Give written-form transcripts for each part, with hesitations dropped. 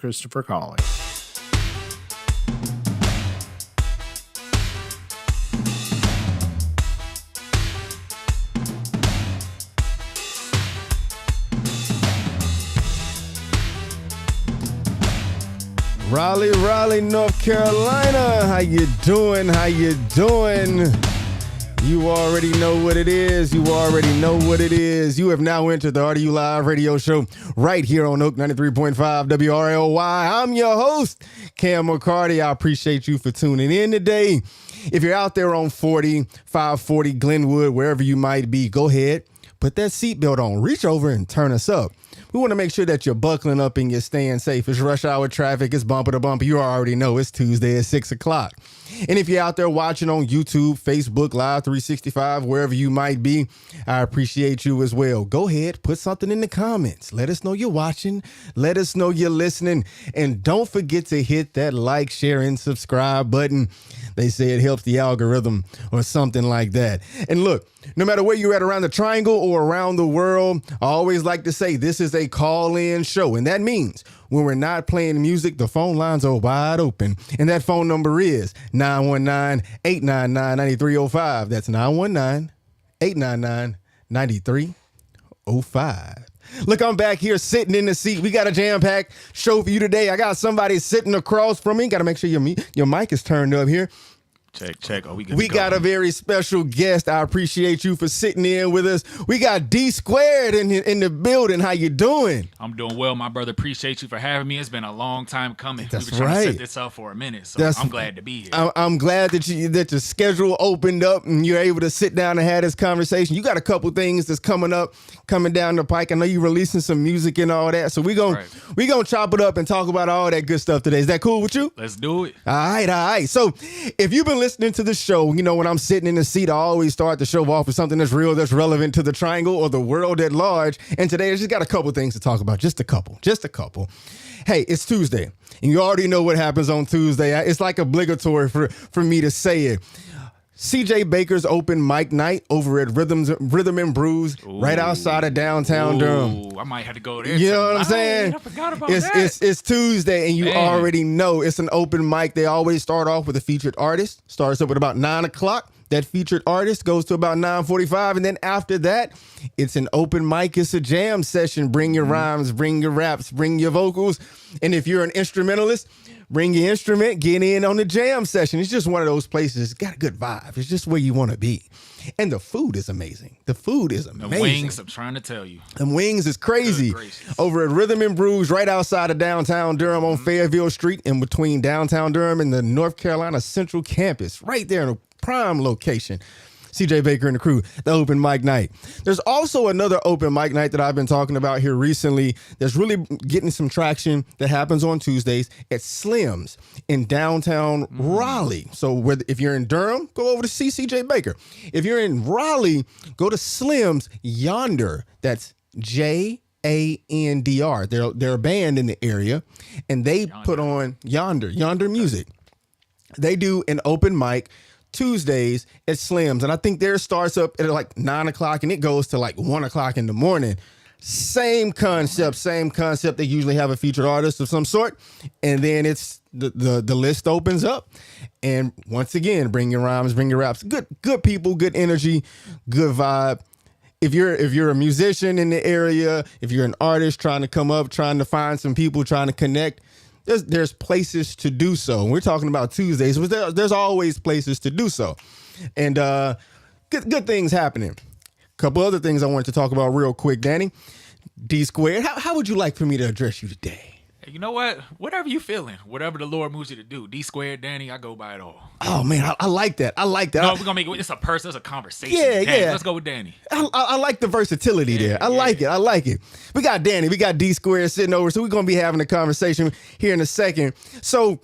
Christopher calling. Raleigh, North Carolina. How you doing? How you doing? You already know what it is. You already know what it is. You have now entered the RDU Live Radio Show right here on Oak 93.5 WRLY. I'm your host, Cam McCarty. I appreciate you for tuning in today. If you're out there on 540 Glenwood, wherever you might be, go ahead, put that seatbelt on. Reach over and turn us up. We want to make sure that you're buckling up and you're staying safe. It's rush hour traffic. It's bumper to bumper. You already know it's Tuesday at 6 o'clock. And if you're out there watching on YouTube, Facebook, Live 365, wherever you might be, I appreciate you as well. Go ahead, put something in the comments. Let us know you're watching. Let us know you're listening. And don't forget to hit that like, share, and subscribe button. They say it helps the algorithm or something like that. And look, no matter where you're at around the triangle or around the world, I always like to say this is a call-in show. And that means when we're not playing music, the phone lines are wide open. And that phone number is 919-899-9305. That's 919-899-9305. Look, I'm back here sitting in the seat. We got a jam-packed show for you today. I got somebody sitting across from me. Got to make sure your mic is turned up here. Check. Oh, we got a very special guest. I appreciate you for sitting in with us. We got Dsquared in the building. How you doing? I'm doing well, my brother. Appreciate you for having me. It's been a long time coming. That's We've been trying right. to set this up for a minute, so I'm glad to be here. I'm glad that your schedule opened up and you're able to sit down and have this conversation. You got a couple things that's coming down the pike. I know you're releasing some music and all that, so we gonna chop it up and talk about all that good stuff today. Is that cool with you? Let's do it. All right. So if you've been listening to the show, you know when I'm sitting in the seat, I always start the show off with something that's real, that's relevant to the triangle or the world at large. And today I just got a couple things to talk about. Just a couple. Hey, it's Tuesday, and you already know what happens on Tuesday. It's like obligatory for me to say it. CJ Baker's open mic night over at Rhythm and Brews right outside of downtown Durham. I might have to go there. You know what I'm saying? I forgot about that. It's Tuesday, and you already know it's an open mic. They always start off with a featured artist. Starts up at about 9 o'clock. That featured artist goes to about 9:45, and then after that, it's an open mic. It's a jam session. Bring your rhymes, bring your raps, bring your vocals. And if you're an instrumentalist, bring your instrument, get in on the jam session. It's just one of those places. It's got a good vibe. It's just where you want to be. And the food is amazing. The wings, I'm trying to tell you. The wings is crazy. Over at Rhythm and Brews, right outside of downtown Durham on Fairville Street, in between downtown Durham and the North Carolina Central Campus, right there in a prime location. CJ Baker and the crew, the open mic night. There's also another open mic night that I've been talking about here recently that's really getting some traction that happens on Tuesdays at Slim's in downtown Raleigh. So if you're in Durham, go over to see CJ Baker. If you're in Raleigh, go to Slim's Yonder. That's JANDR. They're a band in the area, and they put on Yonder Music. They do an open mic Tuesdays at Slim's, and I think theirs starts up at like 9 o'clock and it goes to like 1 o'clock in the morning. Same concept. They usually have a featured artist of some sort, and then it's the list opens up. And once again, bring your rhymes, bring your raps. Good people, good energy, good vibe. If you're a musician in the area, if you're an artist trying to come up, trying to find some people, trying to connect, there's places to do so. And we're talking about Tuesdays, but there's always places to do so. And good things happening. A couple other things I wanted to talk about real quick, Danny. Dsquared, how would you like for me to address you today? You know what? Whatever you feeling, whatever the Lord moves you to do. Dsquared, Danny, I go by it all. Oh man, I like that. No, we're gonna make it's a person, it's a conversation. Yeah, Danny, yeah. Let's go with Danny. I like the versatility there. I like it. We got Danny, we got Dsquared sitting over, so we're gonna be having a conversation here in a second. So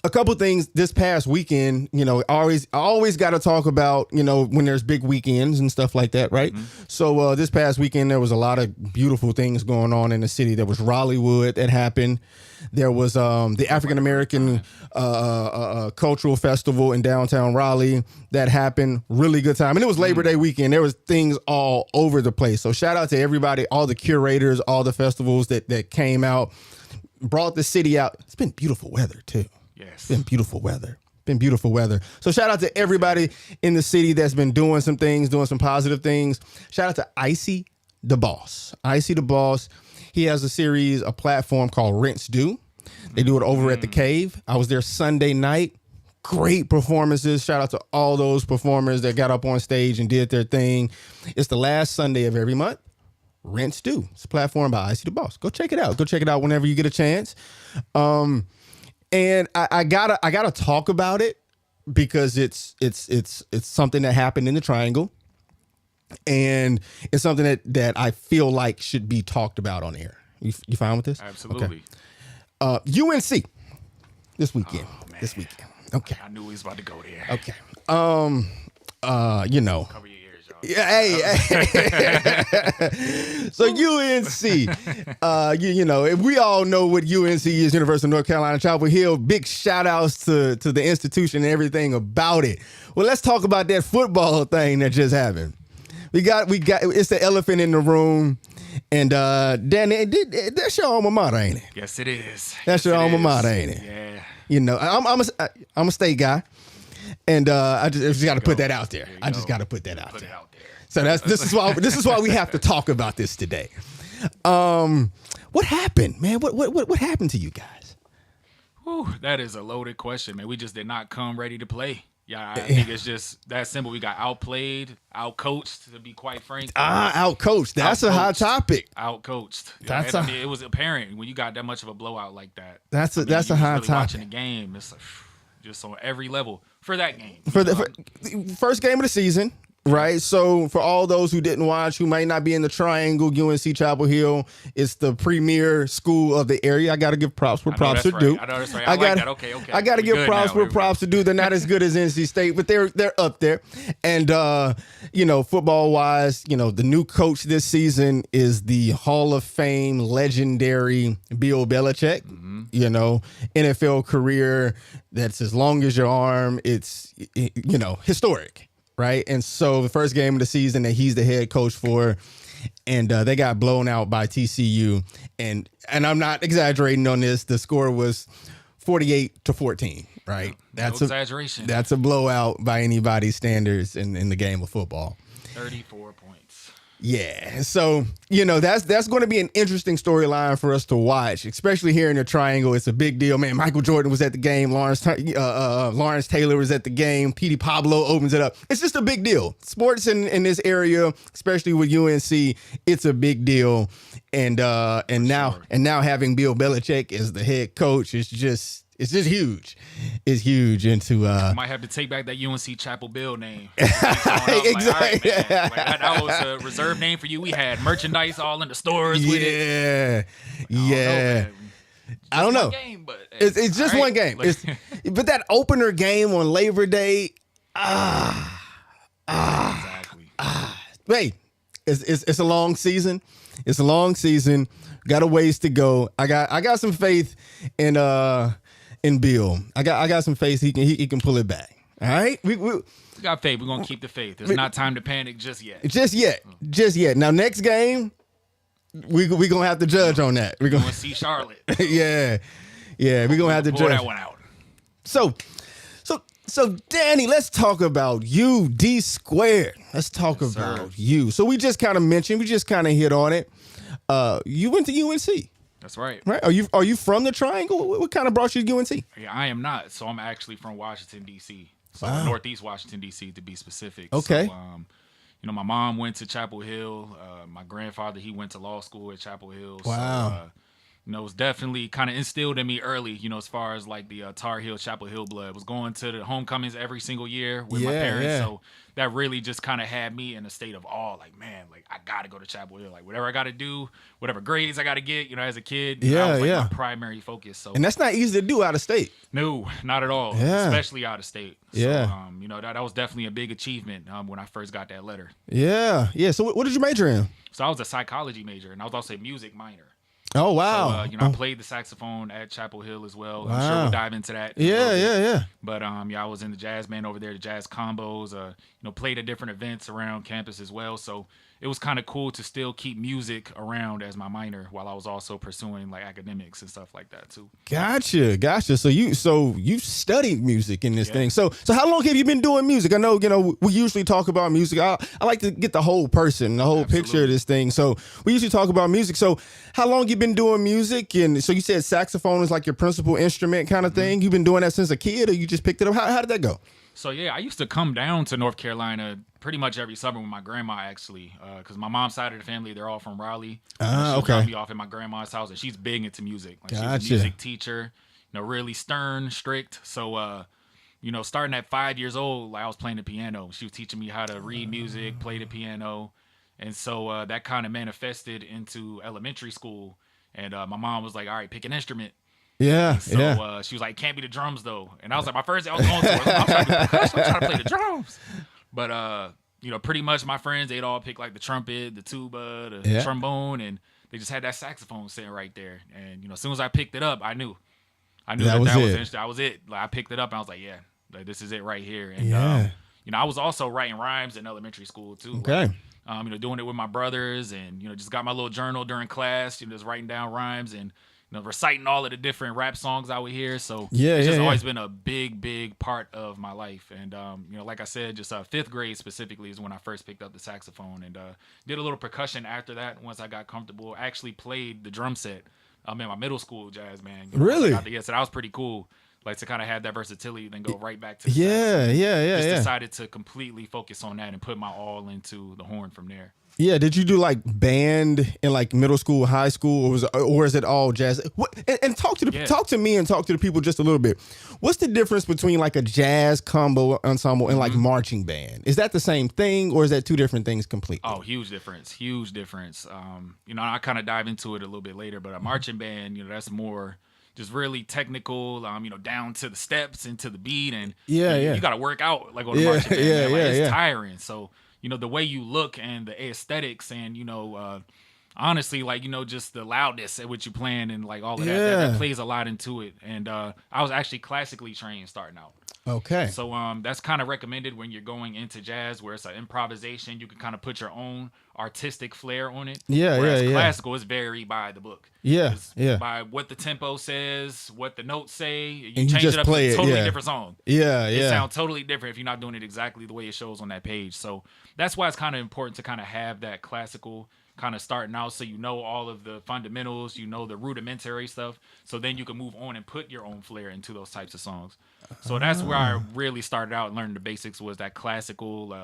a couple things this past weekend, you know, I always got to talk about, you know, when there's big weekends and stuff like that, right? Mm-hmm. So this past weekend, there was a lot of beautiful things going on in the city. There was Raleighwood that happened. There was the African American cultural festival in downtown Raleigh that happened. Really good time. And it was Labor Day weekend. There was things all over the place. So shout out to everybody, all the curators, all the festivals that came out. brought the city out. It's been beautiful weather too. Yes. It's been beautiful weather. Been beautiful weather. So shout out to everybody in the city that's been doing some things, doing some positive things. Shout out to Icy the Boss. Icy the Boss. He has a platform called Rinse Do. They do it over at the Cave. I was there Sunday night. Great performances. Shout out to all those performers that got up on stage and did their thing. It's the last Sunday of every month. Rinse Do. It's a platform by Icy the Boss. Go check it out. Go check it out whenever you get a chance. And I gotta talk about it because it's something that happened in the Triangle, and it's something that I feel like should be talked about on air. You fine with this? Absolutely. Okay. UNC this weekend. Oh, man. This weekend. Okay. I knew he was about to go there. Okay. Cover your ears, y'all. Yeah, hey. So UNC, we all know what UNC is, University of North Carolina, Chapel Hill. Big shout outs to the institution and everything about it. Well, let's talk about that football thing that just happened. We got it's the elephant in the room. And Danny, that's your alma mater, ain't it? Yes, it is. That's your alma mater, ain't it? Yeah. You know, I'm a state guy, and I just got to put that out there. I just got to put that out there. So this is why we have to talk about this today. What happened, man? What happened to you guys? Whew, that is a loaded question, man. We just did not come ready to play. Yeah, I think it's just that simple. We got outplayed, outcoached, to be quite frank. Outcoached. That's a hot topic. Outcoached. It was apparent when you got that much of a blowout like that. That's a hot topic. Watching the game, it's like, just on every level for that game. For the first game of the season. Right. So for all those who didn't watch, who might not be in the Triangle, UNC Chapel Hill, it's the premier school of the area. I got to give props where props are due. I know that's right. I like that. Okay. I got to give props where props are due. They're not as good as NC State, but they're up there. And, football wise, the new coach this season is the Hall of Fame legendary Bill Belichick. Mm-hmm. NFL career that's as long as your arm. It's, historic. Right. And so the first game of the season that he's the head coach for, and they got blown out by TCU. And I'm not exaggerating on this. The score was 48-14. Right. That's no exaggeration. That's a blowout by anybody's standards in the game of football. 34 points. Yeah. So, that's going to be an interesting storyline for us to watch, especially here in the Triangle. It's a big deal, man. Michael Jordan was at the game. Lawrence Taylor was at the game. Petey Pablo opens it up. It's just a big deal. Sports in this area, especially with UNC, it's a big deal. And now having Bill Belichick as the head coach is just huge. It's huge. Into might have to take back that UNC Chapel Bill name. Exactly. That was a reserve name for you. We had merchandise all in the stores with it. Yeah. I don't know. Game, but it's just one game. But that opener game on Labor Day. Exactly. Hey, it's a long season. It's a long season. Got a ways to go. I got some faith in Bill. I got some faith he can pull it back. All right, we got faith. We're gonna keep the faith. There's not time to panic just yet. Just yet. Now next game, we gonna have to judge on that. We're gonna see Charlotte. yeah. We're gonna have to judge that one out. So Danny, let's talk about you, Dsquared. Let's talk about you. So we just kind of hit on it. You went to UNC. That's right. Right? Are you from the Triangle? What kind of brought you to UNC? Yeah, I am not. So I'm actually from Washington, D.C. So Wow. Northeast Washington, D.C. to be specific. Okay. So, my mom went to Chapel Hill. My grandfather, he went to law school at Chapel Hill. Wow. So, it was definitely kind of instilled in me early, as far as like the Tar Heel, Chapel Hill blood. Was going to the homecomings every single year with my parents. Yeah. So that really just kind of had me in a state of awe. Like, man, like I got to go to Chapel Hill. Like whatever I got to do, whatever grades I got to get, as a kid. That was my primary focus. So, and that's not easy to do out of state. No, not at all. Yeah. Especially out of state. So, Yeah. that was definitely a big achievement when I first got that letter. Yeah. So what did you major in? So I was a psychology major, and I was also a music minor. Oh, wow. So, I played the saxophone at Chapel Hill as well. Wow. I'm sure we'll dive into that. Yeah. But, I was in the jazz band over there, the jazz combos, played at different events around campus as well. So, it was kind of cool to still keep music around as my minor while I was also pursuing like academics and stuff like that too. Gotcha. So you studied music in this thing. So how long have you been doing music? I know, we usually talk about music. I like to get the whole person, the whole picture of this thing. So we usually talk about music. So how long you been doing music? And so you said saxophone is like your principal instrument kind of thing. You've been doing that since a kid, or you just picked it up? How did that go? So I used to come down to North Carolina pretty much every summer with my grandma, actually, because my mom's side of the family, they're all from Raleigh. She'll drop me off at my grandma's house, and she's big into music. Like, she's a music teacher, really stern, strict. So, starting at 5 years old, like, I was playing the piano. She was teaching me how to read music, play the piano, and so that kind of manifested into elementary school. And my mom was like, "All right, pick an instrument." Yeah, so she was like, "Can't be the drums though." And I was like, my first day I was going to her, I'm trying to play the drums. But pretty much my friends, they'd all pick like the trumpet, the tuba, the trombone, and they just had that saxophone sitting right there. And as soon as I picked it up, I knew that was interesting. I was it. Like, I picked it up and I was like, yeah, like, this is it right here. And I was also writing rhymes in elementary school too. Okay. Like, doing it with my brothers, and just got my little journal during class, just writing down rhymes and reciting all of the different rap songs I would hear. So it's just always been a big part of my life. And, like I said, just 5th grade specifically is when I first picked up the saxophone, and did a little percussion after that. Once I got comfortable, I actually played the drum set in my middle school jazz band. Really? So that was pretty cool. Like, to kind of have that versatility, then go right back to the sax. Decided to completely focus on that and put my all into the horn from there. Yeah, did you do like band in like middle school, high school, or is it all jazz? And talk to me and talk to the people just a little bit. What's the difference between like a jazz combo ensemble and like marching band? Is that the same thing, or is that two different things completely? Oh, huge difference. I kind of dive into it a little bit later, but a marching band, that's more just really technical, down to the steps and to the beat, and you got to work out like on a marching band. It's tiring. So the way you look and the aesthetics, and honestly, like, just the loudness at which you playing, and like all of that plays a lot into it. And I was actually classically trained starting out. Okay. So that's kind of recommended when you're going into jazz, where it's an improvisation. You can kind of put your own artistic flair on it. Whereas classical is very by the book. By what the tempo says, what the notes say. You change it up to a totally different song. It sounds totally different if you're not doing it exactly the way it shows on that page. So that's why it's kind of important to kind of have that classical kind of starting out, so all of the fundamentals, the rudimentary stuff, so then you can move on and put your own flair into those types of songs. So that's where I really started out and learned the basics, was that classical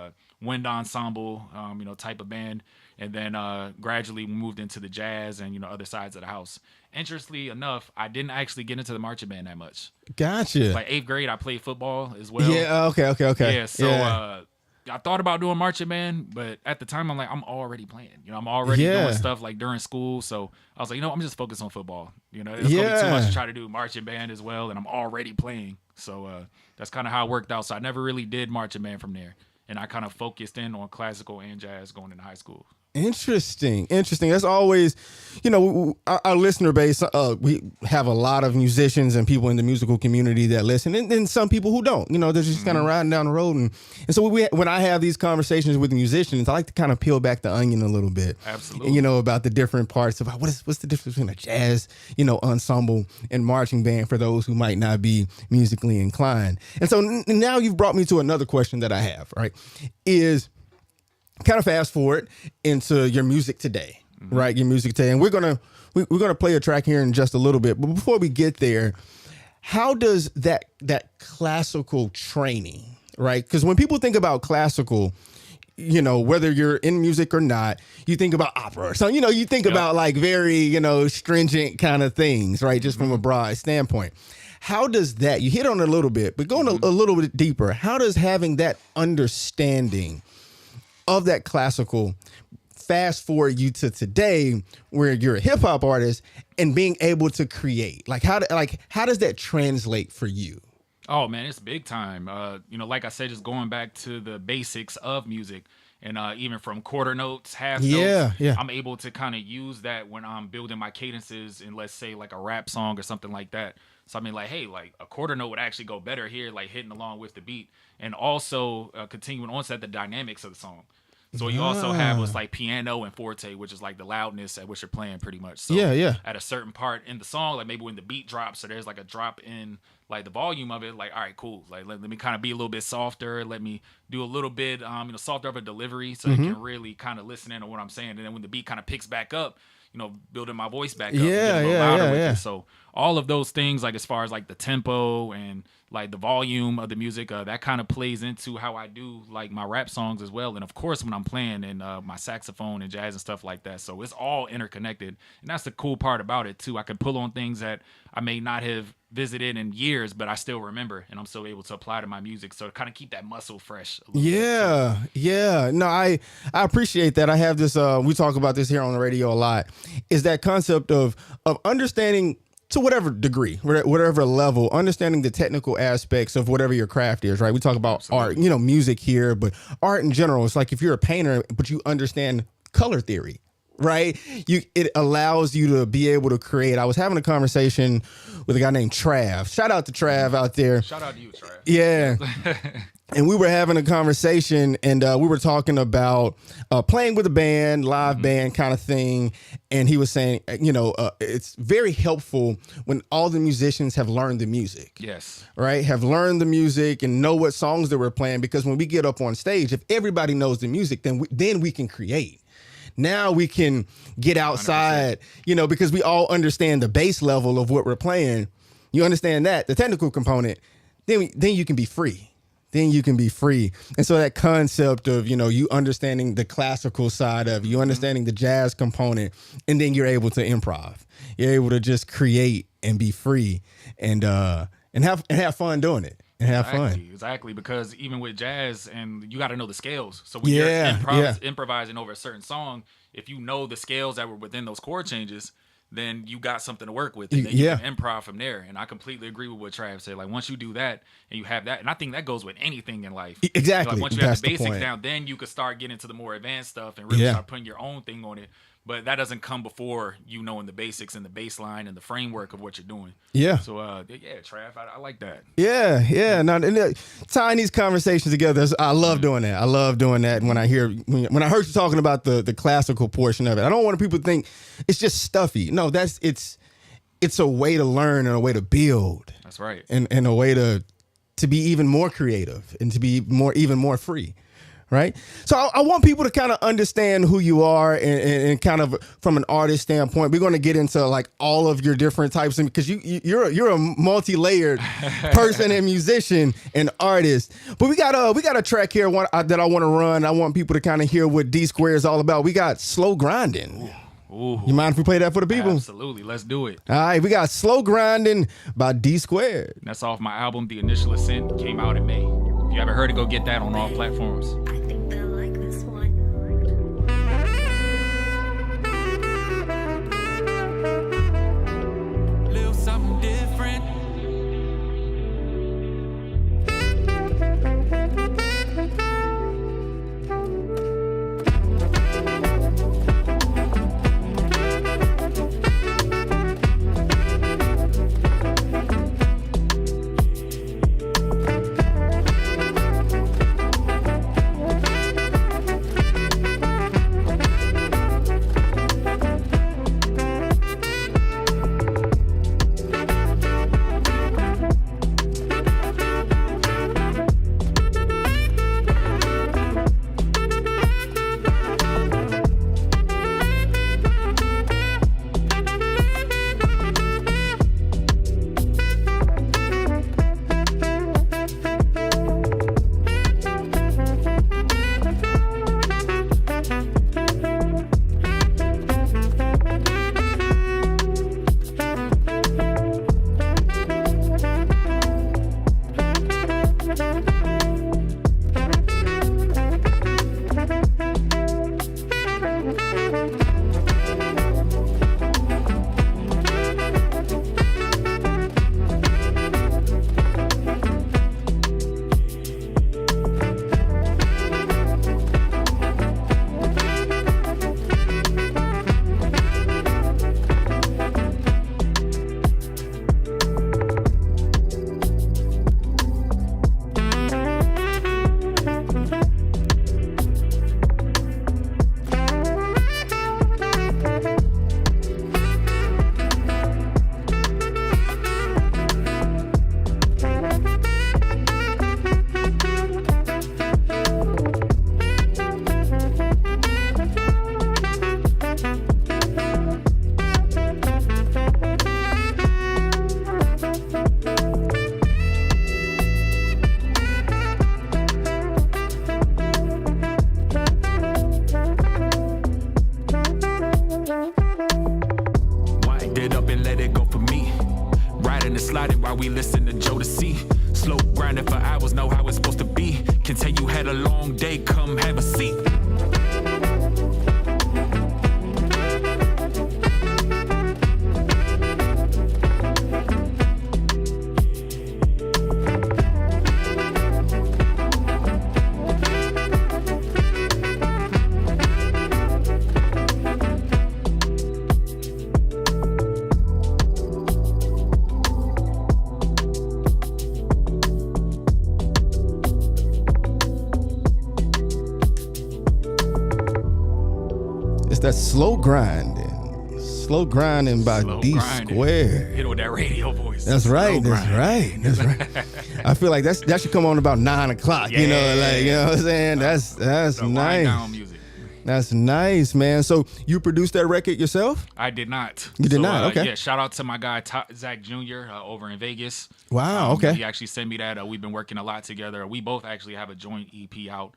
wind ensemble type of band, and then gradually moved into the jazz and other sides of the house. Interestingly enough, I didn't actually get into the marching band that much. Gotcha. Like 8th grade, I played football as well. Okay. Yeah, so I thought about doing marching band, but at the time I'm like, I'm already playing. I'm already doing stuff like during school. So I was like, I'm just focused on football. It's gonna be too much to try to do marching band as well, and I'm already playing. So that's kind of how it worked out. So I never really did marching band from there, and I kind of focused in on classical and jazz going into high school. Interesting. That's always, our listener base, we have a lot of musicians and people in the musical community that listen, and then some people who don't, they're just kind of riding down the road. And so when I have these conversations with musicians, I like to kind of peel back the onion a little bit. Absolutely. And, about the different parts of what's the difference between a jazz, ensemble and marching band for those who might not be musically inclined. And so now you've brought me to another question that I have, right, is kind of fast forward into your music today, right? Your music today. And we're gonna play a track here in just a little bit. But before we get there, how does that classical training, right? Because when people think about classical, whether you're in music or not, you think about opera. So, you think about like very, stringent kind of things, right? Just from a broad standpoint. How does that, you hit on it a little bit, but going a little bit deeper, how does having that understanding of that classical fast forward you to today, where you're a hip hop artist and being able to create? Like how does that translate for you? Oh man, it's big time. Like I said, just going back to the basics of music, and even from quarter notes, half notes, I'm able to kind of use that when I'm building my cadences in, let's say, like a rap song or something like that. So I mean, like, hey, like a quarter note would actually go better here, like hitting along with the beat, and also continuing on to the dynamics of the song. So what you also have was like piano and forte, which is like the loudness at which you're playing pretty much. So at a certain part in the song, like maybe when the beat drops, so there's like a drop in like the volume of it, like, all right, cool. Like let me kind of be a little bit softer. Let me do a little bit softer of a delivery so you can really kind of listen in on what I'm saying. And then when the beat kind of picks back up, building my voice back up, louder with it. So all of those things, like as far as like the tempo and like the volume of the music, that kind of plays into how I do like my rap songs as well. And of course, when I'm playing in my saxophone and jazz and stuff like that. So it's all interconnected. And that's the cool part about it too. I can pull on things that I may not have visited in years, but I still remember, and I'm still able to apply to my music. So to kind of keep that muscle fresh. Yeah. No, I appreciate that. I have this, we talk about this here on the radio a lot, is that concept of understanding, to whatever degree, whatever level, understanding the technical aspects of whatever your craft is, right? We talk about art, music here, but art in general, it's like if you're a painter, but you understand color theory, right? It allows you to be able to create. I was having a conversation with a guy named Trav. Shout out to Trav out there. Shout out to you, Trav. Yeah. And we were having a conversation, and we were talking about playing with a band, live band kind of thing. And he was saying, it's very helpful when all the musicians have learned the music. Yes. Right? Have learned the music and know what songs that we're playing. Because when we get up on stage, if everybody knows the music, then we can create. Now we can get outside, 100%. Because we all understand the base level of what we're playing. You understand that, the technical component, then you can be free. Then you can be free. And so that concept of, you understanding the classical side of you understanding the jazz component, and then you're able to improv. You're able to just create and be free and have fun doing it. And have fun. Exactly, because even with jazz, and you got to know the scales. So when you're improvising over a certain song, if you know the scales that were within those chord changes, then you got something to work with. And then you can improv from there. And I completely agree with what Trav said. Like, once you do that and you have that, and I think that goes with anything in life. Exactly. Like, once you have the basics down, then you can start getting to the more advanced stuff and really start putting your own thing on it. But that doesn't come before knowing the basics and the baseline and the framework of what you're doing. Yeah. So, Trav, I like that. Yeah. Now, tying these conversations together, I love doing that. I love doing that. When I heard you talking about the classical portion of it, I don't want people to think it's just stuffy. No, it's a way to learn and a way to build. That's right. And a way to be even more creative and to be even more free. Right. So I want people to kind of understand who you are and kind of from an artist standpoint. We're going to get into like all of your different types, because you're a multi-layered person and musician and artist. But we got a track here that I want to run. I want people to kind of hear what Dsquared is all about. We got Slow Grinding. Ooh. You mind if we play that for the people? Absolutely. Let's do it. All right. We got Slow Grinding by Dsquared. That's off my album, The Initial Ascent. Came out in May. If you haven't heard it, go get that on all platforms. a long day, come have a seat. That's Slow Grinding by Dsquared. Hit it with that radio voice. That's right. That's right. I feel like that should come on about 9 o'clock. Yeah. You know what I'm saying? That's nice. Down music. That's nice, man. So you produced that record yourself? I did not. You did not? Okay. Yeah, shout out to my guy, Zach Jr. Over in Vegas. Wow, okay. He actually sent me that. We've been working a lot together. We both actually have a joint EP out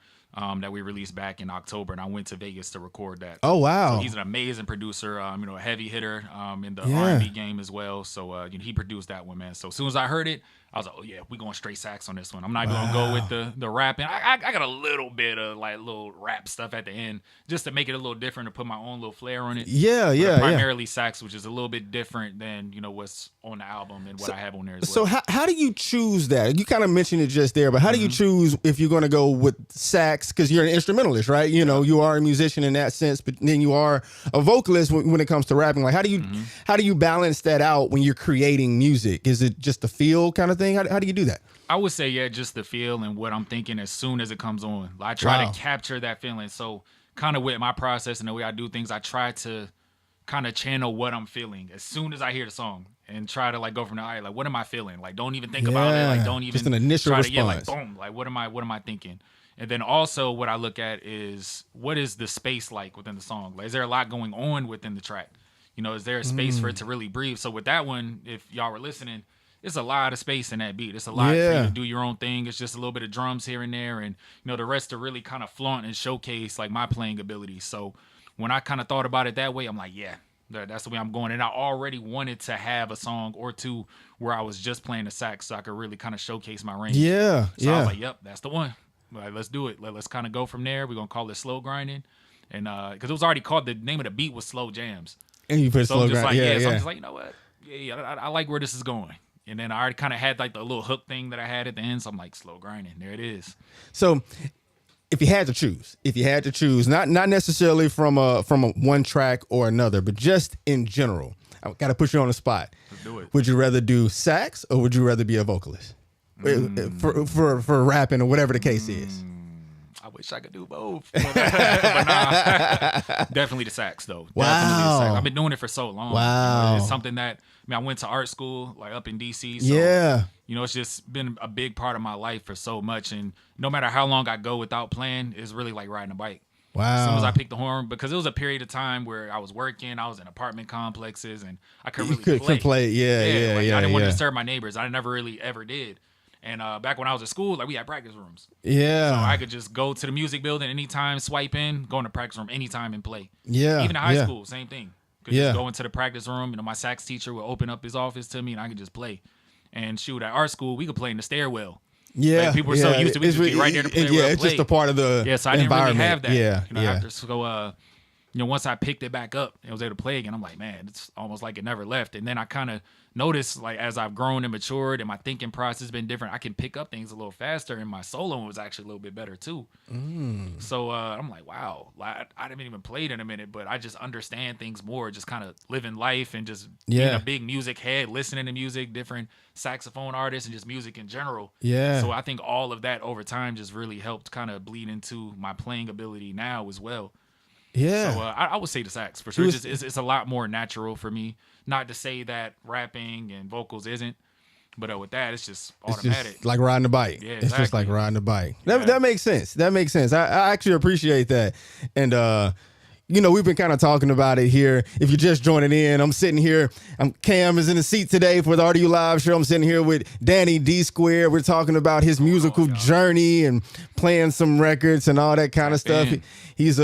that we released back in October, and I went to Vegas to record that. Oh, wow. So he's an amazing producer, a heavy hitter in the R&B game as well. So he produced that one, man. So as soon as I heard it, I was like, oh, yeah, we're going straight sax on this one. I'm not going to go with the rapping. I got a little bit of like little rap stuff at the end just to make it a little different, to put my own little flair on it. Yeah. Primarily sax, which is a little bit different than, what's on the album and what I have on there as So well. how do you choose that? You kind of mentioned it just there, but how do you choose if you're going to go with sax? Because you're an instrumentalist, right? You are a musician in that sense, but then you are a vocalist when it comes to rapping. Like, how do you balance that out when you're creating music? Is it just a feel kind of thing? How do you do that? I would say, yeah, just the feel and what I'm thinking as soon as it comes on. I try to capture that feeling. So kind of with my process and the way I do things, I try to kind of channel what I'm feeling as soon as I hear the song and try to like go from there. All right, like, what am I feeling? Like, don't even think about it. Like, don't even just an initial try response. To get like, boom, like, what am I thinking? And then also what I look at is what is the space like within the song? Like, is there a lot going on within the track? Is there a space for it to really breathe? So with that one, if y'all were listening, it's a lot of space in that beat. It's a lot for you to do your own thing. It's just a little bit of drums here and there, and the rest to really kind of flaunt and showcase like my playing ability. So when I kind of thought about it that way, I'm like, yeah, that's the way I'm going. And I already wanted to have a song or two where I was just playing the sax, so I could really kind of showcase my range. Yeah, so I was like, yep, that's the one. Like, let's do it. Let's kind of go from there. We're gonna call it Slow Grinding, and because it was already called, the name of the beat was Slow Jams. And you put Slow Grinding. So I'm just like, you know what? Yeah, I like where this is going. And then I already kind of had like the little hook thing that I had at the end. So I'm like, Slow Grinding. There it is. So if you had to choose, not necessarily from a one track or another, but just in general, I got to put you on the spot. Let's do it. Would you rather do sax or would you rather be a vocalist for rapping or whatever the case is? I wish I could do both. But nah, definitely the sax, though. Wow. Definitely the sax. I've been doing it for so long. Wow. It's something that, I went to art school, like up in D.C. So, it's just been a big part of my life for so much. And no matter how long I go without playing, it's really like riding a bike. Wow. As soon as I picked the horn, because it was a period of time where I was working, I was in apartment complexes, and I couldn't really play. Yeah. I didn't want to disturb my neighbors. I never really ever did. And back when I was at school, like, we had practice rooms. Yeah. So I could just go to the music building anytime, swipe in, go in the practice room anytime and play. Yeah. Even in high school, same thing. Could just go into the practice room. My sax teacher would open up his office to me, and I could just play. And shoot, at art school, we could play in the stairwell. Yeah. Like, people were so used to it. We just be right there to play. Yeah, it's just a part of the so I didn't really have that. Yeah. So, once I picked it back up and was able to play again, I'm like, man, it's almost like it never left. And then I kind of noticed, like, as I've grown and matured and my thinking process has been different, I can pick up things a little faster, and my soloing was actually a little bit better too. So I'm like, wow, like, I haven't even played in a minute, but I just understand things more, just kind of living life and just being a big music head, listening to music, different saxophone artists, and just music in general. Yeah. So I think all of that over time just really helped kind of bleed into my playing ability now as well. Yeah. So I would say the sax for sure. It's a lot more natural for me. Not to say that rapping and vocals isn't, but with that, it's just automatic. It's just like riding a bike. Yeah, exactly. It's just like riding a bike. That makes sense. I actually appreciate that. And we've been kind of talking about it here. If you're just joining in, I'm sitting here. Cam is in the seat today for the RDU Live Show. I'm sitting here with Danny Dsquared. We're talking about his musical journey and playing some records and all that kind of stuff. He's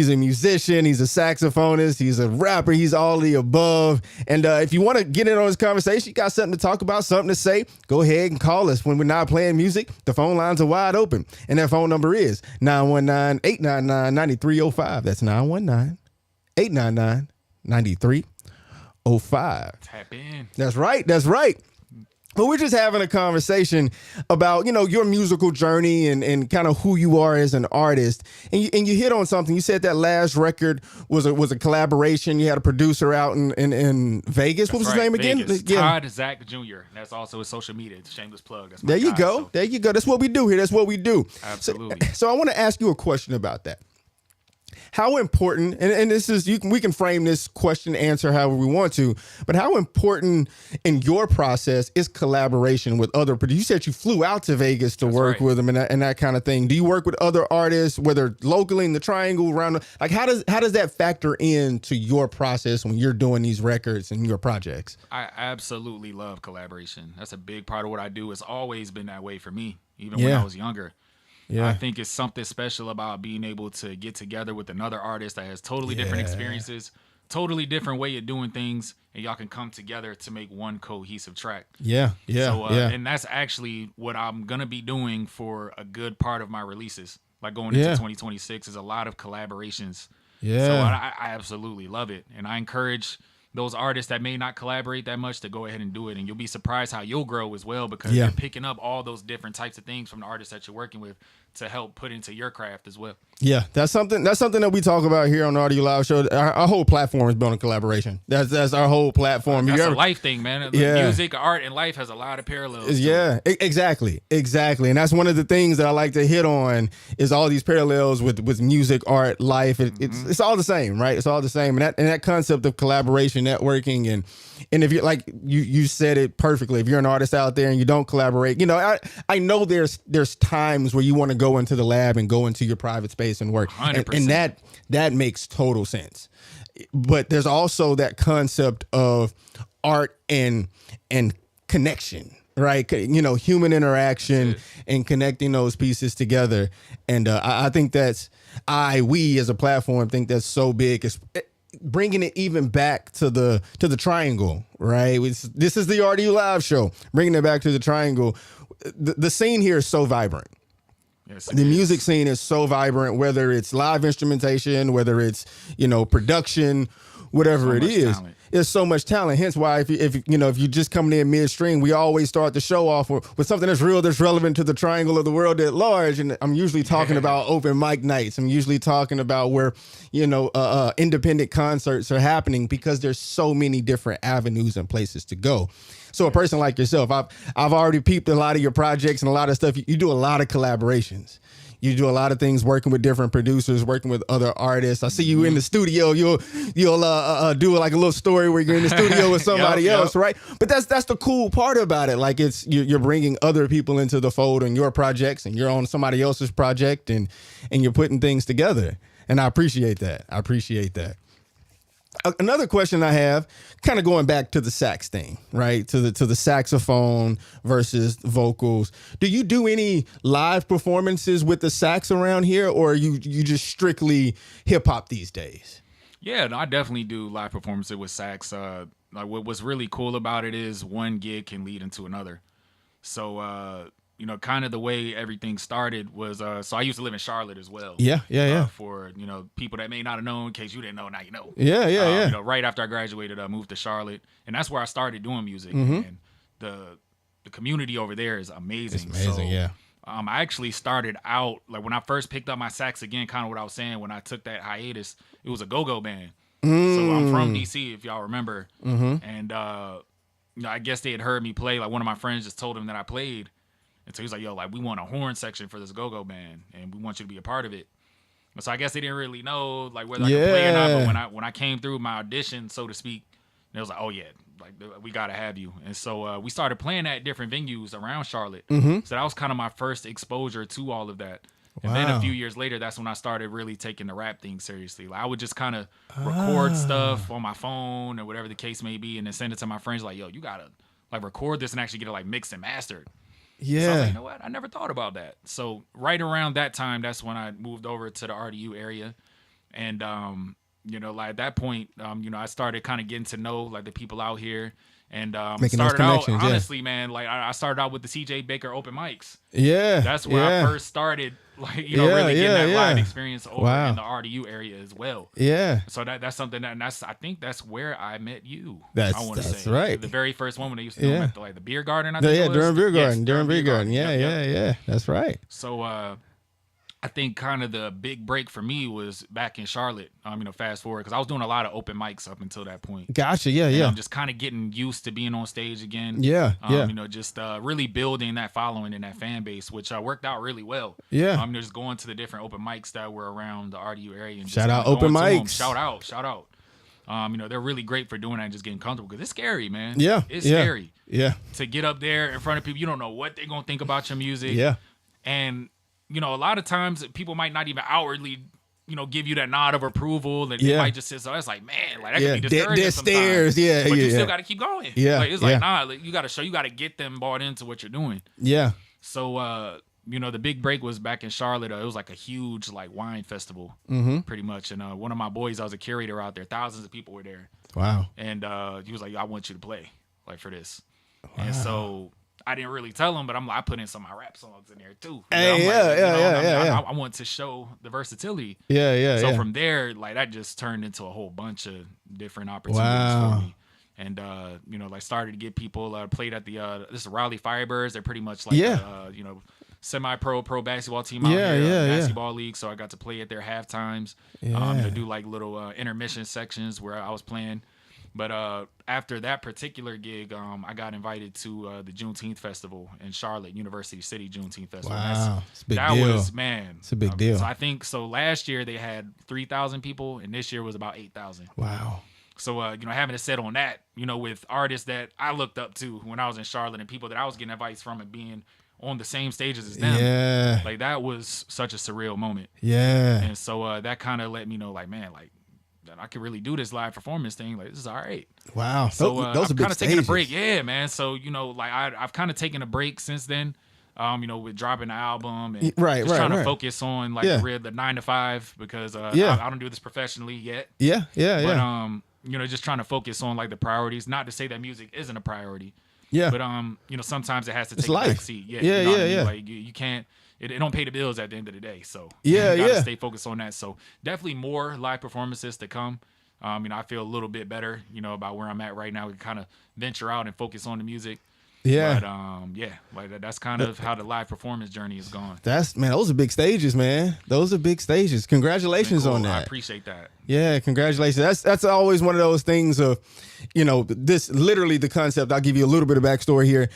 a musician. He's a saxophonist. He's a rapper. He's all the above. And if you want to get in on this conversation, you got something to talk about, something to say, go ahead and call us. When we're not playing music, the phone lines are wide open. And that phone number is 919-899-9305. That's 919-899-9305. Tap in. That's right. That's right. But we're just having a conversation about, your musical journey and kind of who you are as an artist. And you hit on something. You said that last record was a collaboration. You had a producer out in Vegas. What was his name again? Todd Zach Jr. That's also his social media. It's a shameless plug. That's there you go. So. There you go. That's what we do here. That's what we do. Absolutely. So I want to ask you a question about that. How important, and this is, we can frame this question, answer however we want to, but how important in your process is collaboration with other producers? You said you flew out to Vegas to work with them and that kind of thing. Do you work with other artists, whether locally in the Triangle, around, like how does that factor into your process when you're doing these records and your projects? I absolutely love collaboration. That's a big part of what I do. It's always been that way for me, even when I was younger. Yeah. I think it's something special about being able to get together with another artist that has totally different experiences, totally different way of doing things, and y'all can come together to make one cohesive track. Yeah. And that's actually what I'm going to be doing for a good part of my releases. Like going into 2026 is a lot of collaborations. Yeah. So I absolutely love it. And I encourage those artists that may not collaborate that much to go ahead and do it. And you'll be surprised how you'll grow as well, because you're picking up all those different types of things from the artists that you're working with to help put into your craft as well. Yeah, that's something that we talk about here on the RDU Live Show. Our whole platform is built on collaboration. That's our whole platform. That's a life thing, man. Music, art, and life has a lot of parallels. Yeah, exactly. And that's one of the things that I like to hit on is all these parallels with music, art, life. It's all the same, right? It's all the same. And that concept of collaboration, networking, and if you're like you said it perfectly. If you're an artist out there and you don't collaborate, I know there's times where you want to go into the lab and go into your private space and work, and that makes total sense. But there's also that concept of art and connection, right? Human interaction and connecting those pieces together. And I think we as a platform think that's so big. It's bringing it even back to the Triangle, right? This is the RDU Live Show, bringing it back to the Triangle. The scene here is so vibrant. Yes, the music scene is so vibrant, whether it's live instrumentation, whether it's, production, whatever it is. There's so much talent. Hence why if you're just coming in midstream, we always start the show off with something that's real, that's relevant to the Triangle of the world at large. And I'm usually talking about open mic nights. I'm usually talking about where, independent concerts are happening, because there's so many different avenues and places to go. So a person like yourself, I've already peeped a lot of your projects and a lot of stuff. You do a lot of collaborations. You do a lot of things working with different producers, working with other artists. I see you in the studio. You'll do like a little story where you're in the studio with somebody else, right? But that's the cool part about it. Like you're bringing other people into the fold on your projects, and you're on somebody else's project, and you're putting things together. And I appreciate that. Another question I have, kind of going back to the sax thing, right? To the saxophone versus vocals. Do you do any live performances with the sax around here, or are you just strictly hip hop these days? Yeah, no, I definitely do live performances with sax. Like what's really cool about it is one gig can lead into another. So kind of the way everything started was, so I used to live in Charlotte as well. Yeah. For, people that may not have known, in case you didn't know, now you know. Yeah. Right after I graduated, I moved to Charlotte, and that's where I started doing music. And the community over there is amazing. It's amazing, so, I actually started out, like when I first picked up my sax again, kind of what I was saying, when I took that hiatus, it was a go-go band. So I'm from DC, if y'all remember. And, I guess they had heard me play. Like one of my friends just told him that I played. And so he was like, yo, like we want a horn section for this go-go band, and we want you to be a part of it. So I guess they didn't really know like whether I could play or not. But when I came through my audition, so to speak, they was like, oh yeah, like we gotta have you. And so we started playing at different venues around Charlotte. So that was kind of my first exposure to all of that. And then a few years later, that's when I started really taking the rap thing seriously. Like I would just kind of record stuff on my phone or whatever the case may be, and then send it to my friends like, yo, you gotta like record this and actually get it like mixed and mastered. Yeah. So I was like, you know what? I never thought about that. So right around that time, that's when I moved over to the RDU area. And you know, like at that point, you know, I started kind of getting to know like the people out here. And started out, honestly, man, like I started out with the CJ Baker open mics. Yeah. That's where I first started, like, you know, really getting that live experience over in the RDU area as well. Yeah. So that's something I think that's where I met you. That's right. The very first one when they used to do at the beer garden, I think it was. During beer garden. Yes, during beer garden. Yeah. That's right. So I think kind of the big break for me was back in Charlotte. You know, fast forward, because I was doing a lot of open mics up until that point. Gotcha. Yeah. I'm just kind of getting used to being on stage again. Yeah. You know, just really building that following and that fan base, which worked out really well. Yeah. You know, just going to the different open mics that were around the RDU area. And shout out open mics. Shout out. You know, they're really great for doing that and just getting comfortable, because it's scary, man. Yeah. It's scary. Yeah. To get up there in front of people, you don't know what they're gonna think about your music. Yeah. And you know, a lot of times people might not even outwardly, you know, give you that nod of approval, and they might just say, so it's like, man, like that could be discouraging sometimes. But you still got to keep going. Yeah, like, it's like, nah, like, you got to get them bought into what you're doing. Yeah. So, you know, the big break was back in Charlotte. It was like a huge like wine festival, pretty much. And one of my boys, I was a curator out there. Thousands of people were there. Wow. And he was like, I want you to play like for this. Wow. And so I didn't really tell him, but I put in some of my rap songs in there too. Hey, I want to show the versatility. So from there, like that just turned into a whole bunch of different opportunities for me. And you know, like started to get people played at the this is Raleigh Firebirds. They're pretty much like you know, semi-pro basketball team out here, basketball league. So I got to play at their half times. To do like little intermission sections where I was playing. But after that particular gig, I got invited to the Juneteenth Festival in Charlotte, University City Juneteenth Festival. Wow, it's a big deal. It's a big deal. So I think last year they had 3,000 people, and this year was about 8,000. Wow. So you know, having to sit on that, you know, with artists that I looked up to when I was in Charlotte and people that I was getting advice from and being on the same stages as them, like that was such a surreal moment. And so that kind of let me know, like, man, like, that I could really do this live performance thing. Like, this is all right. Wow. So those I've kind of taken a break. Yeah, man. So, you know, like I've kind of taken a break since then, you know, with dropping the album and trying to focus on like the 9 to 5, because I don't do this professionally yet. But, you know, just trying to focus on like the priorities, not to say that music isn't a priority. But, you know, sometimes it has to take a back seat. Like you can't, it don't pay the bills at the end of the day. So you gotta stay focused on that. So definitely more live performances to come. You know, I feel a little bit better, you know, about where I'm at right now. We can kind of venture out and focus on the music. But like that's kind of how the live performance journey is going. Those are big stages, man. Those are big stages. Congratulations on that. I appreciate that. Yeah, congratulations. That's always one of those things of, you know, this literally the concept. I'll give you a little bit of backstory here.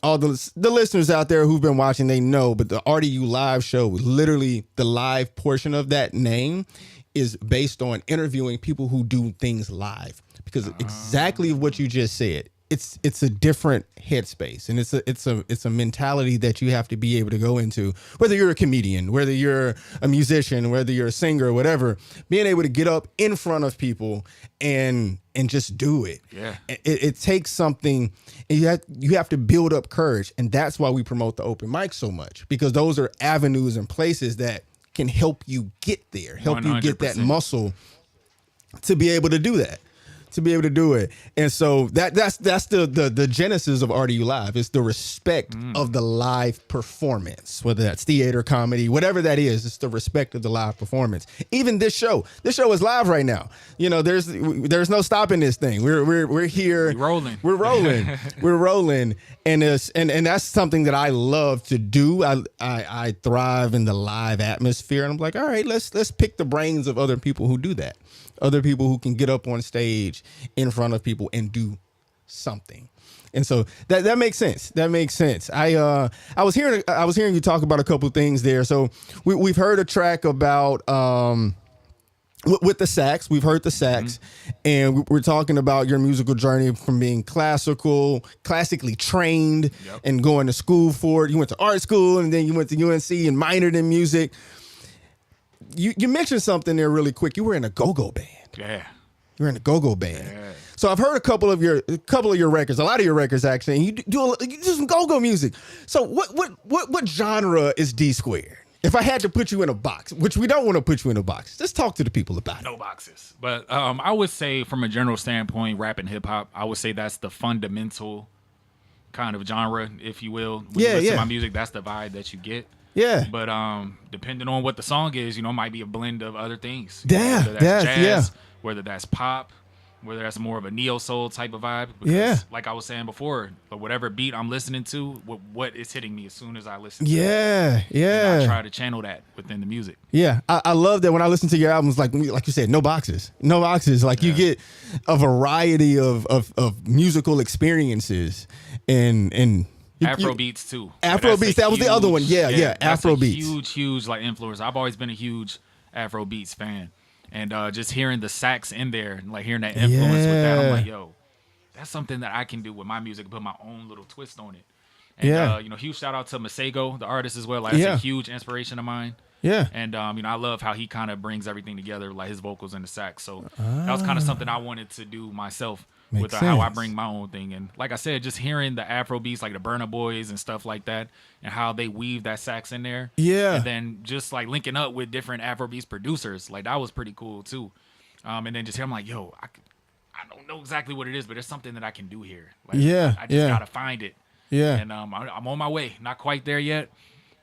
All the listeners out there who've been watching, they know, but the RDU Live Show, literally the live portion of that name is based on interviewing people who do things live, because exactly what you just said. It's a different headspace, and it's a mentality that you have to be able to go into, whether you're a comedian, whether you're a musician, whether you're a singer or whatever, being able to get up in front of people and just do it. It takes something, and you have to build up courage, and that's why we promote the open mic so much, because those are avenues and places that can help you get there, help 100%. You get that muscle to be able to do that. And so that's the genesis of RDU Live. It's the respect of the live performance, whether that's theater, comedy, whatever that is. It's the respect of the live performance. Even this show is live right now. You know, there's no stopping this thing. We're here. We're rolling. And that's something that I love to do. I thrive in the live atmosphere, and I'm like, all right, let's pick the brains of other people who do that. Other people who can get up on stage in front of people and do something. And so that makes sense. I was hearing you talk about a couple of things there. So we've heard a track about with the sax. We've heard the sax, and we're talking about your musical journey from being classically trained, and going to school for it. You went to art school, and then you went to UNC and minored in music. You mentioned something there really quick. You were in a go-go band. Yeah. You were in a go-go band. Yeah. So I've heard a couple of your records, a lot of your records actually, and you do some go-go music. So what genre is Dsquared? If I had to put you in a box, which we don't want to put you in a box, just talk to the people about it. No boxes. But I would say from a general standpoint, rap and hip hop, I would say that's the fundamental kind of genre, if you will. When you listen to my music, that's the vibe that you get. Yeah. But depending on what the song is, it might be a blend of other things. Yeah. Whether that's jazz, whether that's pop, whether that's more of a neo-soul type of vibe. Because, like I was saying before, but whatever beat I'm listening to, what is hitting me as soon as I listen to it. Yeah. And I try to channel that within the music. Yeah. I love that when I listen to your albums, like you said, no boxes. Like you get a variety of musical experiences and Afro beats too. Afro beats, that was the other one. Yeah. Afro beats. Huge like influence. I've always been a huge Afro beats fan. And just hearing the sax in there, and like hearing that influence with that, I'm like, yo, that's something that I can do with my music, put my own little twist on it. And huge shout out to Masego, the artist as well. Like, that's a huge inspiration of mine. Yeah. And I love how he kind of brings everything together, like his vocals and the sax. So that was kind of something I wanted to do myself. With how I bring my own thing. And like I said, just hearing the Afro beats like the Burna Boys and stuff like that, and how they weave that sax in there. Yeah. And then just like linking up with different Afro beats producers, like that was pretty cool too. And then just hear, I'm like, yo, I don't know exactly what it is, but there's something that I can do here. Like, I just gotta find it. Yeah. And I'm on my way. Not quite there yet.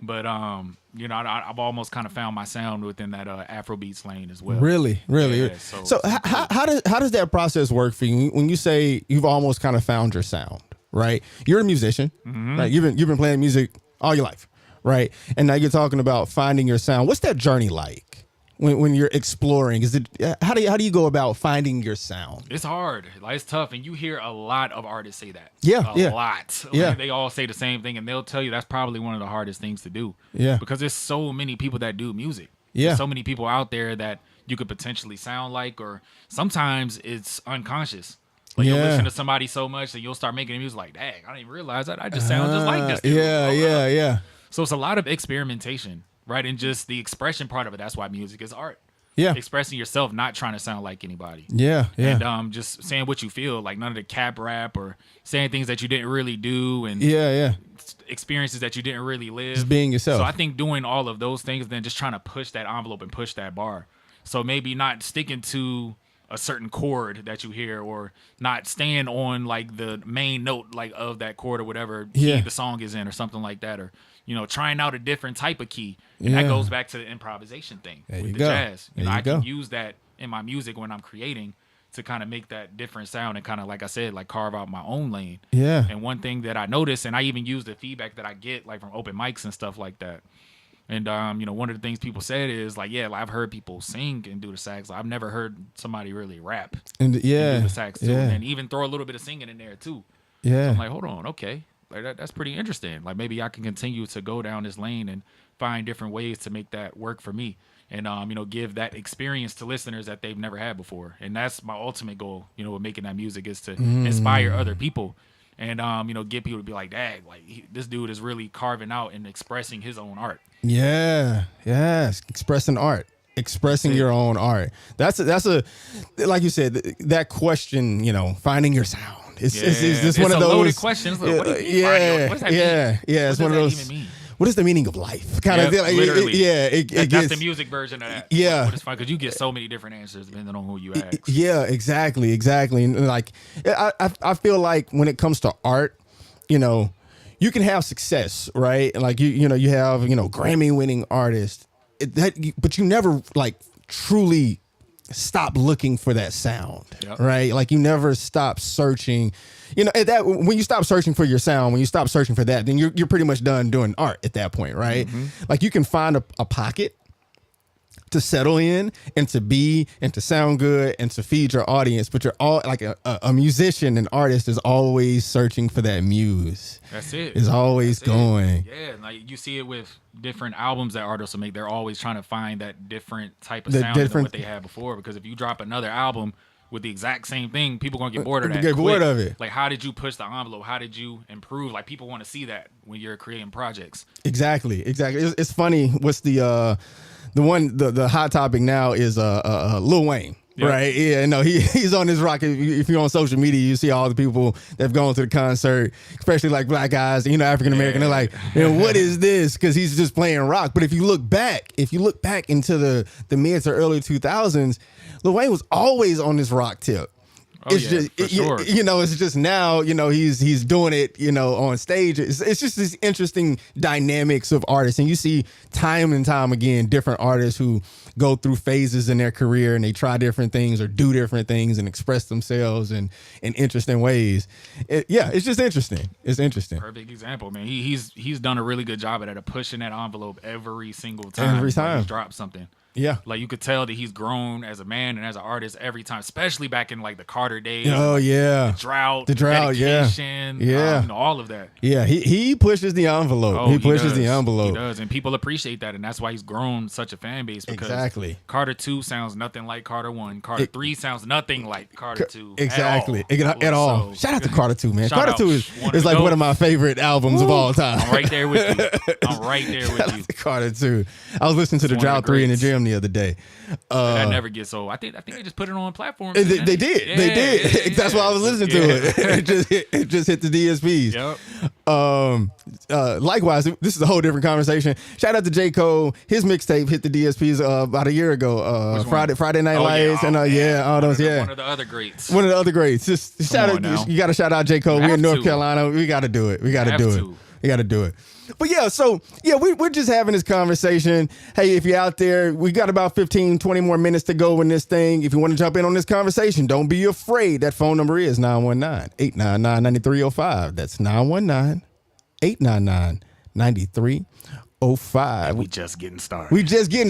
But I've almost kind of found my sound within that Afrobeats lane as well. Really. Yeah, so how does that process work for you when you say you've almost kind of found your sound, right? You're a musician, right? You've been playing music all your life, right? And now you're talking about finding your sound. What's that journey like when you're exploring? Is it how do you go about finding your sound? It's hard, like it's tough, and you hear a lot of artists say that. A lot. Yeah, they all say the same thing, and they'll tell you that's probably one of the hardest things to do. Yeah, because there's so many people that do music. Yeah, there's so many people out there that you could potentially sound like, or sometimes it's unconscious. Like you'll listen to somebody so much that you'll start making music like, dang, I didn't even realize that. I just sound just like this dude. Yeah. So it's a lot of experimentation. Right, and just the expression part of it. That's why music is art. Yeah, expressing yourself, not trying to sound like anybody. Yeah. And just saying what you feel, like none of the cap rap or saying things that you didn't really do, and experiences that you didn't really live. Just being yourself. So I think doing all of those things, then just trying to push that envelope and push that bar. So maybe not sticking to a certain chord that you hear, or not staying on like the main note like of that chord or whatever key the song is in, or something like that, or trying out a different type of key. And that goes back to the improvisation thing with the jazz. I can use that in my music when I'm creating to kind of make that different sound and kind of, like I said, like carve out my own lane. Yeah. And one thing that I noticed, and I even use the feedback that I get like from open mics and stuff like that. And one of the things people said is like, I've heard people sing and do the sax. I've never heard somebody really rap and do the sax too, and even throw a little bit of singing in there too. Yeah. So I'm like, hold on, okay. Like that's pretty interesting. Like maybe I can continue to go down this lane and find different ways to make that work for me, and give that experience to listeners that they've never had before. And that's my ultimate goal, with making that music, is to inspire other people, and get people to be like, dang, like this dude is really carving out and expressing his own art. Expressing art. Expressing your own art. That's a like you said, that question, finding your sound. It's one of those loaded questions. Like, what do you mean? What does that mean? It's one of those. Even mean? What is the meaning of life? Kind of thing. Like, literally. That's the music version of that. Yeah, but it's fun because you get so many different answers depending on who you ask. Yeah, exactly. And like, I feel like when it comes to art, you can have success, right? Like you have Grammy-winning artists, but you never like truly stop looking for that sound, right? Like you never stop searching. When you stop searching for your sound, when you stop searching for that, then you're pretty much done doing art at that point, right? Like you can find a pocket to settle in and to be and to sound good and to feed your audience, but you're all like a musician, an artist is always searching for that muse. That's it. Is always going. Yeah, like you see it with different albums that artists will make. They're always trying to find that different type of sound than what they had before. Because if you drop another album with the exact same thing, people gonna get bored of that. Get bored of it. Like, how did you push the envelope? How did you improve? Like, people want to see that when you're creating projects. Exactly. It's funny. What's the hot topic now is Lil Wayne. Yep. Right. Yeah. No, he's on this rock. If you're on social media, you see all the people that have gone to the concert, especially like black guys, African American. They're like, what is this? Because he's just playing rock. But if you look back into the mid to early 2000s, Lil Wayne was always on this rock tip. It's just now, he's doing it, on stage. It's just these interesting dynamics of artists. And you see time and time again, different artists who go through phases in their career and they try different things or do different things and express themselves in interesting ways. It's just interesting. It's interesting. Perfect example, man. He's done a really good job at pushing that envelope every single time. He's dropped something. Yeah. Like, you could tell that he's grown as a man and as an artist every time, especially back in like the Carter days. Oh, yeah. The drought, dedication, all of that. Yeah, he pushes the envelope. He pushes the envelope. He does, and people appreciate that, and that's why he's grown such a fan base. Because Carter 2 sounds nothing like Carter 1. Carter 3 sounds nothing like Carter 2. Exactly. At all. Shout out to Carter 2, man. Carter 2 is like one of my favorite albums of all time. I'm right there with you. Shout out to Carter 2. I was listening to the Drought 3 in the gym the other day. That never gets old. I think they just put it on platforms. They did. That's why I was listening to it. It just hit the DSPs. Yep. Likewise, this is a whole different conversation. Shout out to J. Cole. His mixtape hit the DSPs about a year ago. Friday Night Lights and all those. One of the other greats. One of the other greats. Just shout out. You got to shout out J. Cole. We're in North Carolina. We got to do it. We got to do it. But we're just having this conversation. Hey, if you're out there, we got about 15, 20 more minutes to go in this thing. If you want to jump in on this conversation, don't be afraid. That phone number is 919-899-9305. That's 919-899-9305. We just getting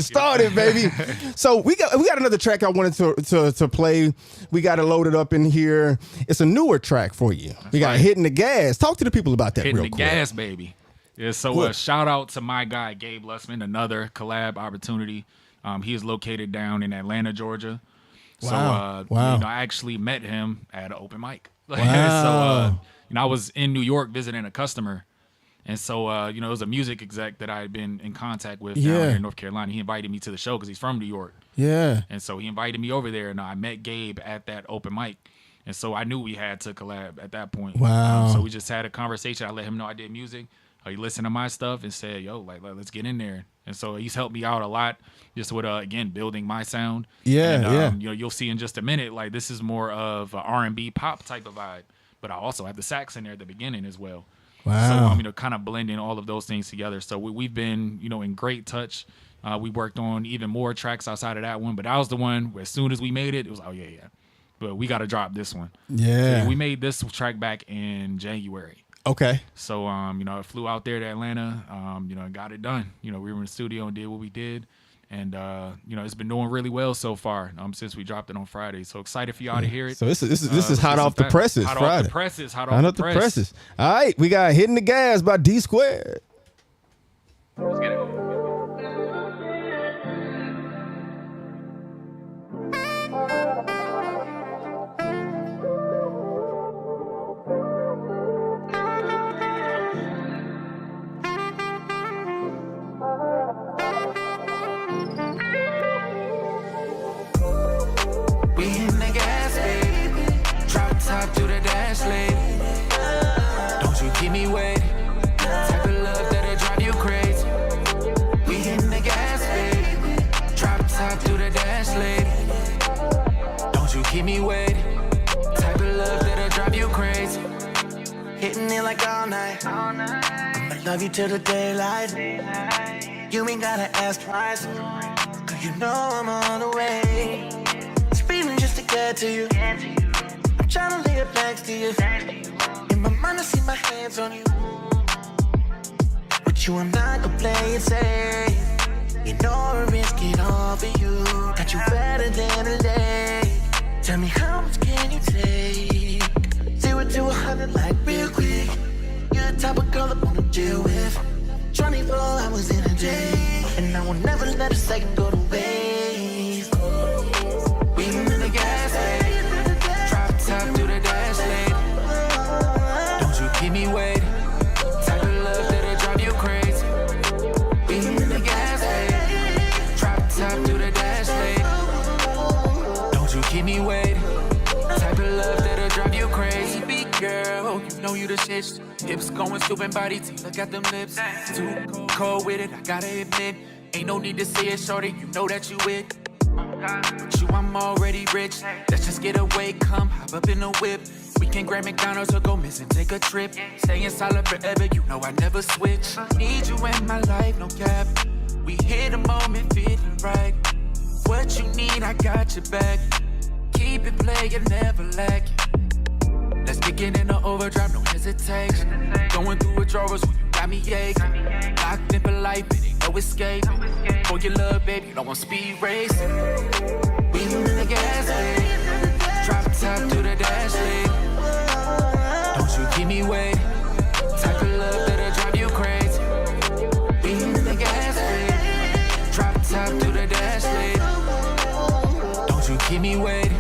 started. Baby. So we got another track I wanted to play. We got it loaded up in here. It's a newer track for you. We got Hitting the Gas. Talk to the people about that real quick. Hitting the Gas, baby. Yeah, so shout out to my guy, Gabe Lussman, another collab opportunity. He is located down in Atlanta, Georgia. Wow. So, I actually met him at an open mic. So, I was in New York visiting a customer. And so, it was a music exec that I had been in contact with down here in North Carolina. He invited me to the show because he's from New York. Yeah. And so he invited me over there, and I met Gabe at that open mic. And so I knew we had to collab at that point. Wow. So we just had a conversation. I let him know I did music. He listened to my stuff and said, yo, let's get in there. And so he's helped me out a lot just with, again, building my sound. Yeah, You'll see in just a minute, like, this is more of a R&B pop type of vibe. But I also have the sax in there at the beginning as well. Wow. So, kind of blending all of those things together. So we've been, in great touch. We worked on even more tracks outside of that one. But that was the one where as soon as we made it, it was, but we got to drop this one. Yeah. So we made this track back in January. Okay. So, I flew out there to Atlanta, and got it done. We were in the studio and did what we did. And, it's been doing really well so far since we dropped it on Friday. So excited for y'all to hear it. So this is hot off the presses Friday. Hot off the presses. All right. We got Hitting the Gas by Dsquared. Let's get it. Keep me waiting. Type of love that'll drive you crazy. We hitting the gas, baby. Drop top through the dash, lady. Don't you keep me waiting. Type of love that'll drive you crazy. Hitting it like all night. I love you till the daylight. You ain't gotta ask twice. Cause you know I'm on the way. Speeding just to get to you. I'm tryna lay it next to you. In my mind I see my hands on you. With you I'm not gonna play it safe. You know I risk it all for you. Got you better than a day. Tell me how much can you take? 0 to 100 like real quick. You're the type of girl I wanna deal with. 24 hours in a day, and I will never let a second go to waste. We in the gas tank, drop top through the dash lane. Don't you keep me waiting. Type of love that'll drive you crazy. We in the gas tank, drop top through the dash lane. Don't you keep me waiting. Type of love that'll drive you crazy. Big girl, you know you the shit. Hips going stupid, body T, look at them lips. Too cold with it, I gotta admit. Ain't no need to say it, shorty, you know that you it. With you, I'm already rich. Let's just get away, come hop up in the whip. We can grab McDonald's or go miss and take a trip. Staying solid forever, you know I never switch. Need you in my life, no cap. We hit a moment, feeling right. What you need, I got your back. Keep it playing, never lacking. Let's kick it in the overdrive, no hesitation. Going through withdrawals when you got me aching. Locked in for life, it ain't no escape. For your love, baby, you don't want speed racing. We in the gas tank, drop top to the dash lane. Don't you keep me waiting. Type of love that'll drive you crazy. We in the gas tank, drop top to the dash lane. Don't you keep me waiting.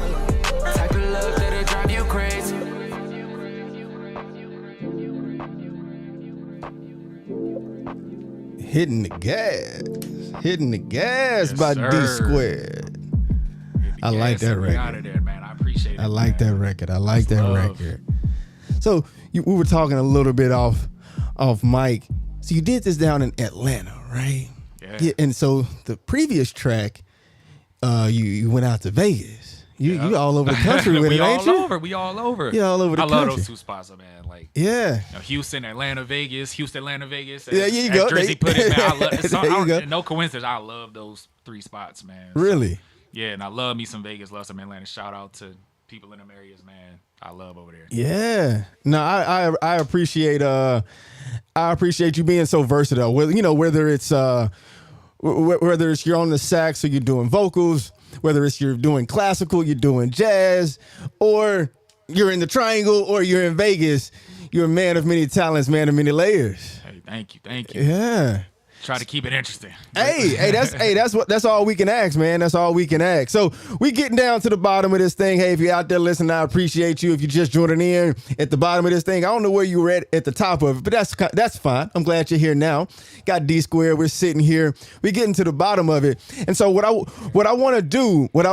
Type of love that'll drive you crazy. Hitting the gas by Dsquared. I like that record. Out of there, man. I appreciate it. I like that record. I like that record. So we were talking a little bit off mic. So you did this down in Atlanta, right? Yeah. And so the previous track, you went out to Vegas. You all over the country with it, ain't you? We all over. You all over the country. I love those two spots, man. Like, yeah. Houston, Atlanta, Vegas. Houston, Atlanta, Vegas. Yeah, you go. Jersey put it, man. I love, no coincidence. I love those 3 spots, man. Really? So, yeah, and I love me some Vegas, love some Atlanta. Shout out to people in them areas, man. I love over there. Yeah. No, I appreciate you being so versatile. Whether it's you're on the sax or you're doing vocals. Whether it's you're doing classical, you're doing jazz, or you're in the Triangle, or you're in Vegas, you're a man of many talents, man of many layers. Hey, thank you. Yeah. Try to keep it interesting. That's all we can ask, man. That's all we can ask. So we getting down to the bottom of this thing. Hey, if you're out there listening, I appreciate you. If you're just joining in at the bottom of this thing, I don't know where you were at the top of it, but that's fine. I'm glad you're here now. Got Dsquared. We're sitting here. We're getting to the bottom of it. And so what I want to do is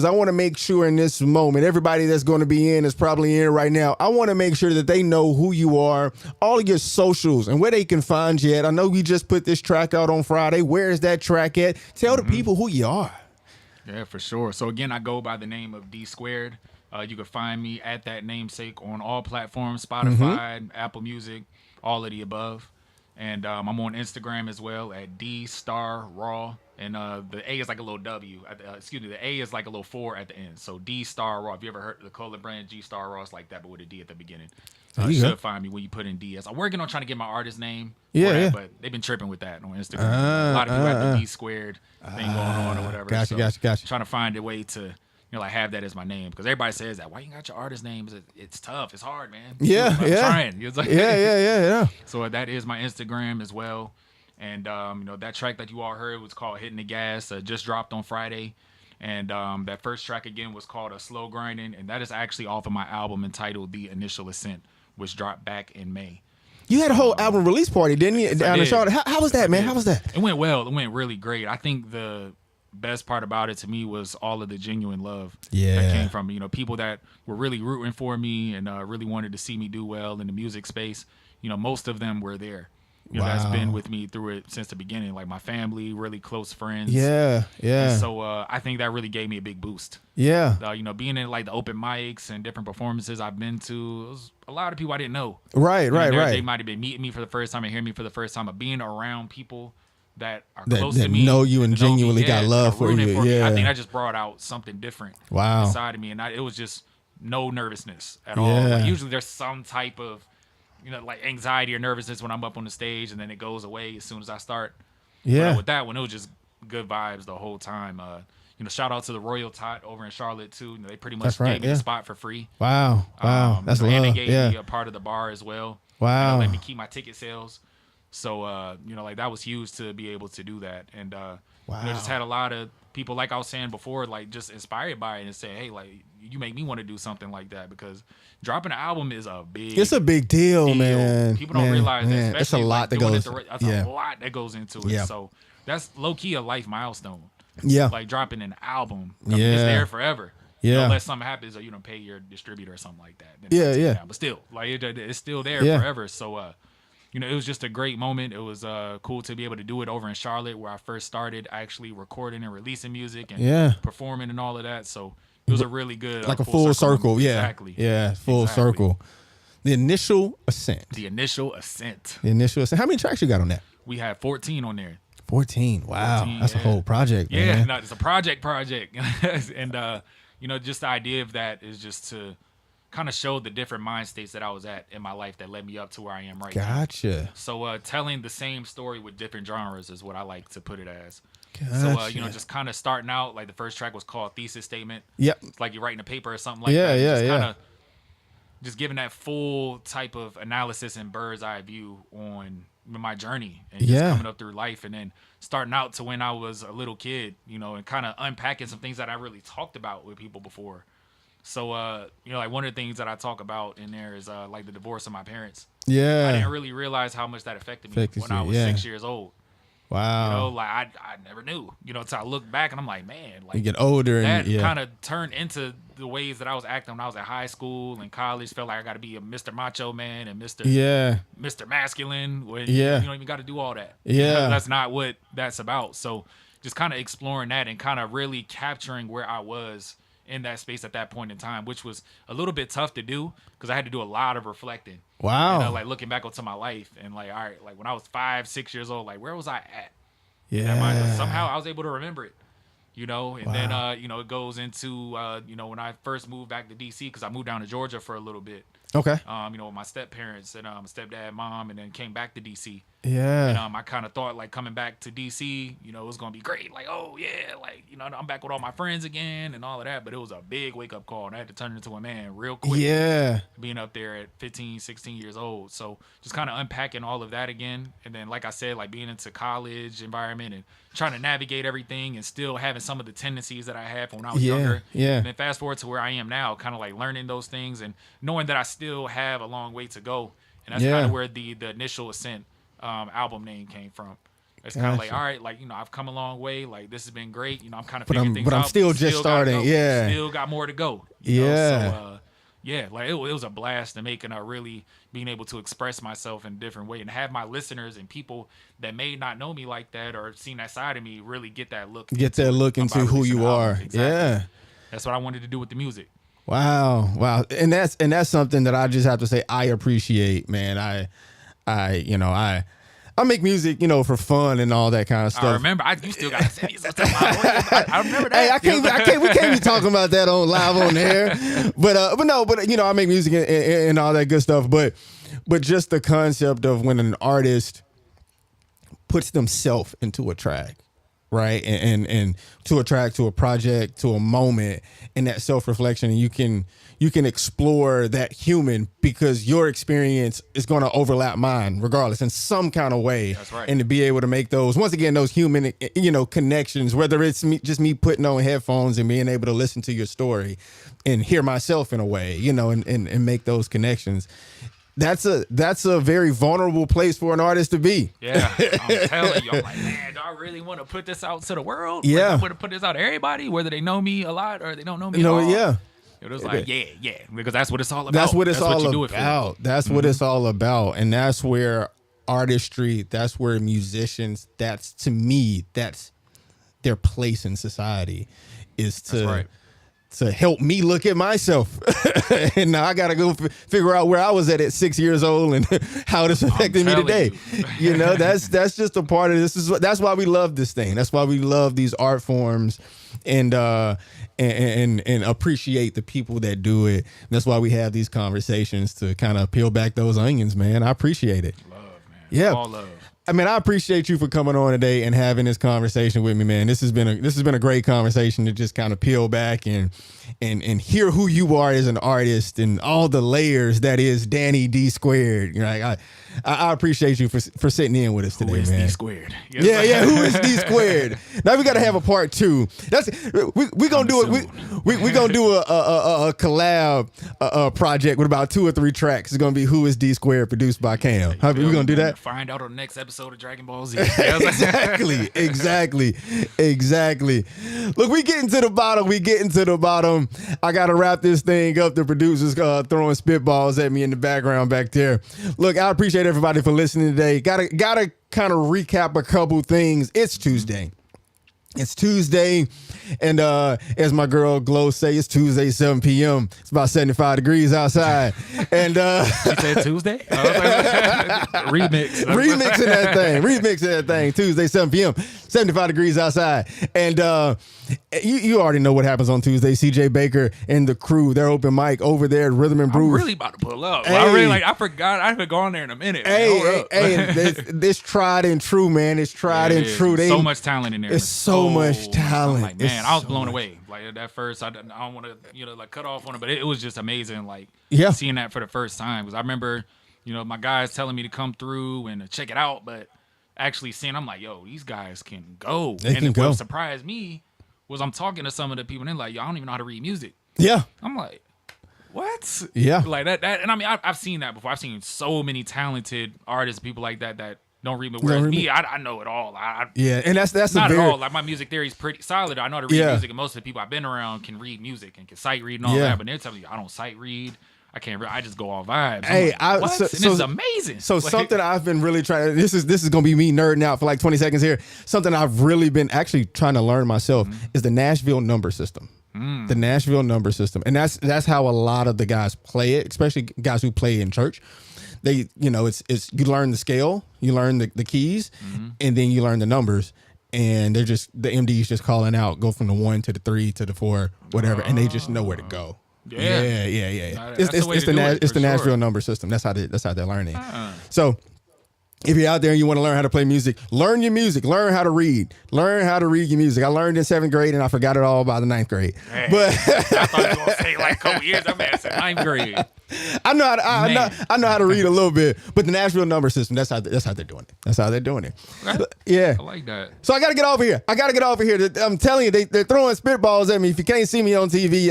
I want to make sure in this moment, everybody that's going to be in is probably in right now. I want to make sure that they know who you are, all of your socials, and where they can find you at. I know we just put this track out on Friday. Where is that track at? Tell the people who you are. Yeah, for sure. So again, I go by the name of Dsquared. You can find me at that namesake on all platforms, Spotify, Apple Music, all of the above. And I'm on Instagram as well at dstarraw. And the A is like a little W. The A is like a little 4 at the end. So dstarraw. If you ever heard the Cola brand, G-Star Raw, it's like that, but with a D at the beginning. You should find me when you put in DS. I'm working on trying to get my artist name. Yeah. But they've been tripping with that on Instagram. A lot of people have the Dsquared thing going on or whatever. Gotcha. Trying to find a way to have that as my name, because everybody says that. Why you got your artist name? It's tough. It's hard, man. Yeah. I'm trying. It's like, yeah. So that is my Instagram as well. And that track that you all heard was called "Hitting the Gas." Just dropped on Friday. And that first track again was called "Slow Grinding," and that is actually off of my album entitled "The Initial Ascent," which dropped back in May. You had a whole album release party, didn't you? Down in Charlotte. How was that, man? How was that? It went well. It went really great. I think the best part about it to me was all of the genuine love that came from people that were really rooting for me and really wanted to see me do well in the music space. Most of them were there. That's been with me through it since the beginning, like my family, really close friends. Yeah. And so I think that really gave me a big boost. Yeah. Being in like the open mics and different performances I've been to, it was a lot of people I didn't know. Right. They might have been meeting me for the first time and hearing me for the first time, but being around people that are close to me, know you and genuinely got love for you. Yeah. I think that just brought out something different inside of me, and it was just no nervousness at all. Like, usually there's some type of like anxiety or nervousness when I'm up on the stage, and then it goes away as soon as I start. Yeah. But with that one, it was just good vibes the whole time. Shout out to the Royal Tot over in Charlotte too. They pretty much gave me the spot for free. Wow. That's love. And they gave me a part of the bar as well. Wow. Let me keep my ticket sales. So, like that was huge to be able to do that. And, just had a lot of people, like I was saying before, like just inspired by it and say, hey, like you make me want to do something like that, because dropping an album is it's a big deal, man. People don't realize that. It's a lot that goes. That's a lot that goes into it. So that's low key a life milestone. Yeah. Like dropping an album. It's there forever. Yeah. Unless something happens or you don't pay your distributor or something like that. Yeah. But still, like it's still there forever. So, it was just a great moment. It was cool to be able to do it over in Charlotte, where I first started actually recording and releasing music and performing and all of that. So it was a really good, like a full circle. Yeah. Exactly. Yeah. Full circle. The initial ascent. How many tracks you got on that? We had 14 on there. 14. Wow. 14, that's a whole project, man. Yeah. No, it's a project. And, just the idea of that is just to kind of showed the different mind states that I was at in my life that led me up to where I am right now. Gotcha. So telling the same story with different genres is what I like to put it as. Gotcha. So, just kind of starting out, like the first track was called Thesis Statement. Yep. It's like you're writing a paper or something like that. Yeah. Just giving that full type of analysis and bird's eye view on my journey and just coming up through life, and then starting out to when I was a little kid, and kind of unpacking some things that I really talked about with people before. So, like one of the things that I talk about in there is like the divorce of my parents. Yeah. I didn't really realize how much that affected me when I was 6 years old. Wow. Like I never knew, until I look back and I'm like, man, like you get older that and kind of turned into the ways that I was acting when I was at high school and college. Felt like I got to be a Mr. Macho Man and Mr. Masculine. When you don't even got to do all that. Yeah. That's not what that's about. So just kind of exploring that and kind of really capturing where I was in that space at that point in time, which was a little bit tough to do because I had to do a lot of reflecting. Wow. Like looking back onto my life and like, all right, like when I was 5-6 years old, like where was I at? Yeah. Somehow I was able to remember it, and then, it goes into, when I first moved back to DC, because I moved down to Georgia for a little bit. Okay. With my step parents and stepdad, mom, and then came back to DC. Yeah. And I kind of thought like coming back to DC, it was gonna be great. Like, oh yeah, like I'm back with all my friends again and all of that. But it was a big wake up call, and I had to turn into a man real quick. Yeah. Being up there at 15, 16 years old, so just kind of unpacking all of that again. And then, like I said, like being into college environment and trying to navigate everything and still having some of the tendencies that I had when I was younger. Yeah. And then fast forward to where I am now, kind of like learning those things and knowing that I still have a long way to go. And that's kind of where the initial Ascent album name came from. It's kind of like, all right, like, I've come a long way. Like, this has been great. I'm kind of figuring things out. But I'm still just starting. Yeah. Still got more to go. So, like it was a blast to make, and really being able to express myself in a different way and have my listeners and people that may not know me like that or seen that side of me really get that look. Into who you are. Exactly. Yeah. That's what I wanted to do with the music. Wow. And that's something that I just have to say I appreciate, man. I make music, for fun and all that kind of stuff. I remember. You still got to send me some stuff. I remember that. Hey, we can't be talking about that on live on air. But I make music and all that good stuff. But just the concept of when an artist puts themselves into a track, right, and to a track, to a project, to a moment, and that self-reflection, and you can explore that human because your experience is going to overlap mine regardless in some kind of way. That's right. And to be able to make those human, connections, whether it's just me putting on headphones and being able to listen to your story and hear myself in a way, and make those connections. That's a very vulnerable place for an artist to be. Yeah, I'm telling you, I'm like, man, do I really want to put this out to the world? Yeah. Like, I want to put this out to everybody, whether they know me a lot or they don't know me at all. Yeah. It was like, yeah, because that's what it's all about. That's what it's all what you about. Do it for. That's what it's all about. And that's where artistry, that's where musicians, to me, that's their place in society is to help me look at myself. And now I got to go figure out where I was at 6 years old and how this affected me today. That's just a part of this. That's why we love this thing. That's why we love these art forms and appreciate the people that do it. That's why we have these conversations to kind of peel back those onions, man. I appreciate it. Love, man. Yeah. All love. I mean, I appreciate you for coming on today and having this conversation with me, man. This has been a great conversation to just kind of peel back and hear who you are as an artist and all the layers that is Danny Dsquared. You know, I appreciate you for sitting in with us today, man. Who is Dsquared? Yeah. Who is Dsquared? Now we got to have a part 2. We gonna do it. We gonna do a collab project with about 2 or 3 tracks. It's gonna be Who is Dsquared, produced by Cam. How we gonna do that? Find out on the next episode of Dragon Ball Z. Exactly. Look, we getting to the bottom. I gotta wrap this thing up. The producers throwing spitballs at me in the background back there. Look, I appreciate everybody for listening today. Gotta kind of recap a couple things. It's Tuesday, and as my girl Glow say, it's Tuesday, 7 p.m. It's about 75 degrees outside. And she said Tuesday? Remixing that thing. Tuesday, 7 p.m. 75 degrees outside. And you already know what happens on Tuesday. CJ Baker and the crew, their open mic over there at Rhythm and Brew. I'm really about to pull up. Hey. I forgot. I haven't gone there in a minute. Hey, this tried and true, man. It's tried and true. So much talent in there. It's so much talent. Like, man, I was blown away. Like at first, I don't want to like cut off on it, but it was just amazing. Like seeing that for the first time, because I remember, my guys telling me to come through and to check it out, but actually seeing, I'm like, yo, these guys can go. What surprised me was I'm talking to some of the people and they're like, yo, I don't even know how to read music. Yeah. I'm like, what? Yeah. Like that and I mean, I've seen that before. I've seen so many talented artists, people like that don't read me. Whereas I know it all. And that's not at all. Like my music theory is pretty solid. I know how to read music, and most of the people I've been around can read music and can sight read and all that. But they're telling me I don't sight read. I can't. I just go all vibes. Hey, like, this is amazing. So something I've been really trying. This is gonna be me nerding out for like 20 seconds here. Something I've really been actually trying to learn myself is the Nashville number system. The Nashville number system, and that's how a lot of the guys play it, especially guys who play in church. They, it's you learn the scale, you learn the keys, and then you learn the numbers, and they're just the MD's just calling out, go from the 1 to the 3 to the 4, whatever, and they just know where to go. Yeah. It's the Nashville number system. That's how they're learning. So if you're out there and you want to learn how to play music, learn your music, learn how to read your music. I learned in 7th grade and I forgot it all by the 9th grade. Hey, but I thought you were going to say like a couple years. I'm at 9th grade. I know how to read a little bit, but the Nashville number system, that's how they're doing it. That's how they're doing it. Okay. Yeah. I like that. So I got to get over here. I'm telling you, they're throwing spitballs at me. If you can't see me on TV,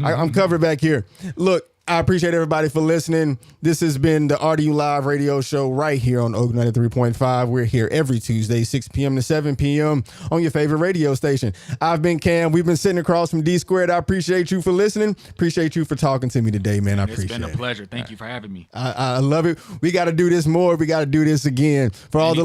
I'm covered back here. Look, I appreciate everybody for listening. This has been the RDU Live Radio Show right here on Oak 93.5. We're here every Tuesday, 6 p.m. to 7 p.m. on your favorite radio station. I've been Cam. We've been sitting across from Dsquared. I appreciate you for listening. Appreciate you for talking to me today, man. It's been a pleasure. Thank you for having me. I love it. We got to do this more. We got to do this again. For all the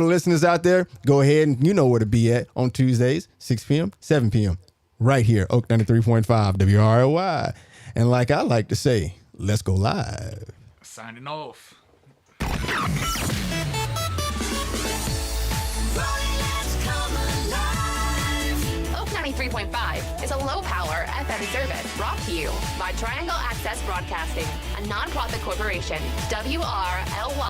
listeners out there, go ahead and you know where to be at on Tuesdays, 6 p.m., 7 p.m. right here, Oak 93.5 WRLY. And like I like to say, let's go live. Signing off. Oak 93.5 is a low-power FM service brought to you by Triangle Access Broadcasting, a non-profit corporation, WRLY.